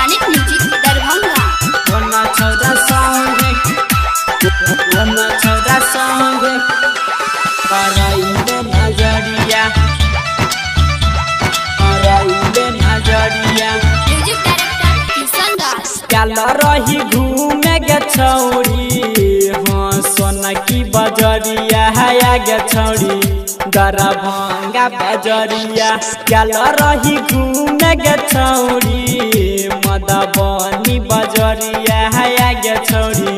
Planet music Darbhanga. वरना छोरा संगे कराइले नजरिया म्यूजिक डायरेक्टर किशन दास। काल रही घूमे गे छौरी हाँ सोना की बजरिया है गे छौरी दरभंगा बजरिया। काल रही घूमे गे छौरी मधुबनी बजरिया है गे छौरी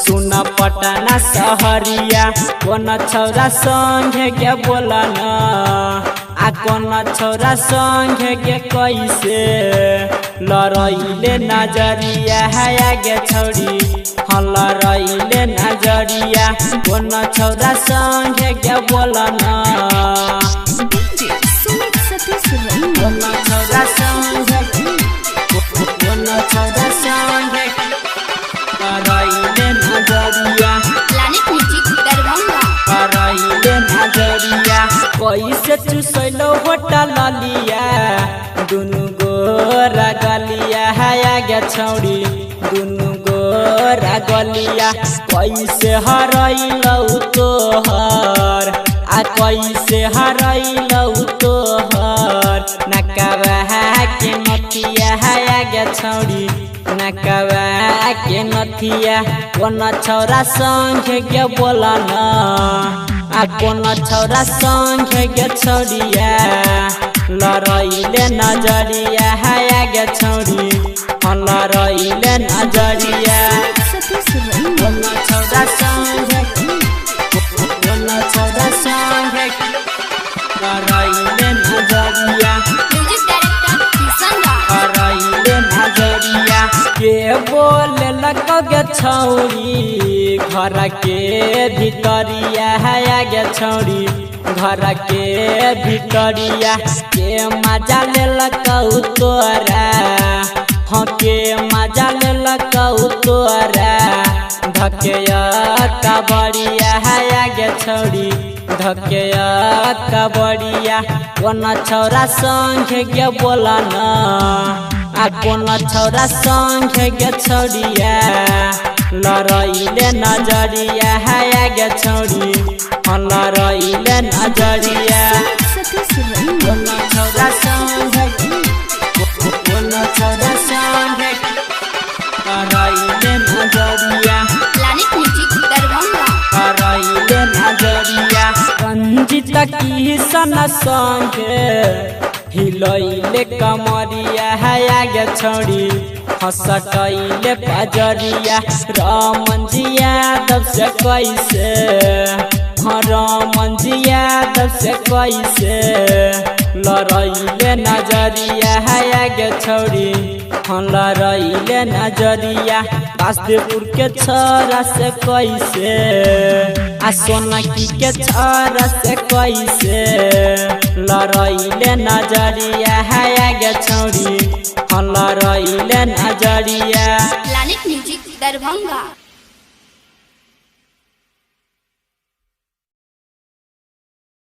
सुन पटना सहरिया। कौन छौरा संगे के बोला न आ कौन छौरा संगे के कैसे लड़ाइले नजरिया है गे छौरी हाँ लड़ाइले नजरिया। कौन छौरा संगे के बोला न कौन छौरा संगे लड़ाइले नजरिया प्लानिट म्यूजिक दरभंगा। कराइले नजरिया कैसे चुसैलो होटल लिया दुनु गोरा गलिया है गे छौरी दुनु गोरा गलिया। कैसे हरैलौ तोहर आ कैसे हरैलौ तोहर नकवा के नथिया है गे छौरी नकवा के नथिया। कौन छौरा संगे के बोला न आ कौन छौरा संगे के छौरिया लड़ाइले नजरिया है गे छौरी हाँ लड़ाइले नजरिया। कौन छौरा संगे लड़ाइले नजरिया म्यूजिक डायरेक्टर किशन दास। कराइले नजरिया के बोले गे छौरी घर के भितरिया है गे छौरी घर के भितरिया के मजा लेलकौ तोरा हाँ के मजा लेलकौ तोरा धकेया कबड़िया है गे छौरी धकेया कबड़िया। कौन छौरा संगे के बोला न आ कौन छौरा संगे के छौरिया लड़ाइले नजरिया है गे छौरी हाँ लड़ाइले नजरिया। कौन छौरा संगे लड़ाइले नजरिया प्लानिट म्यूजिक दरभंगा। कराइले नजरिया रंजित किशन संगे हिलैले कमरिया है गे छौरी हंसटैले पजरिया। रमन जी यादव से कैसे हाँ रमन जी यादव से कैसे लड़ाइले नजरिया है गे छौरी हाँ लड़ाइले नजरिया। बासदेपुर के छोरा से कैसे आ सोनाकी के छोरा से कैसे लड़ाइले नजरिया है गे छौरी हाँ लड़ाइले नजरिया। Planet music Darbhanga.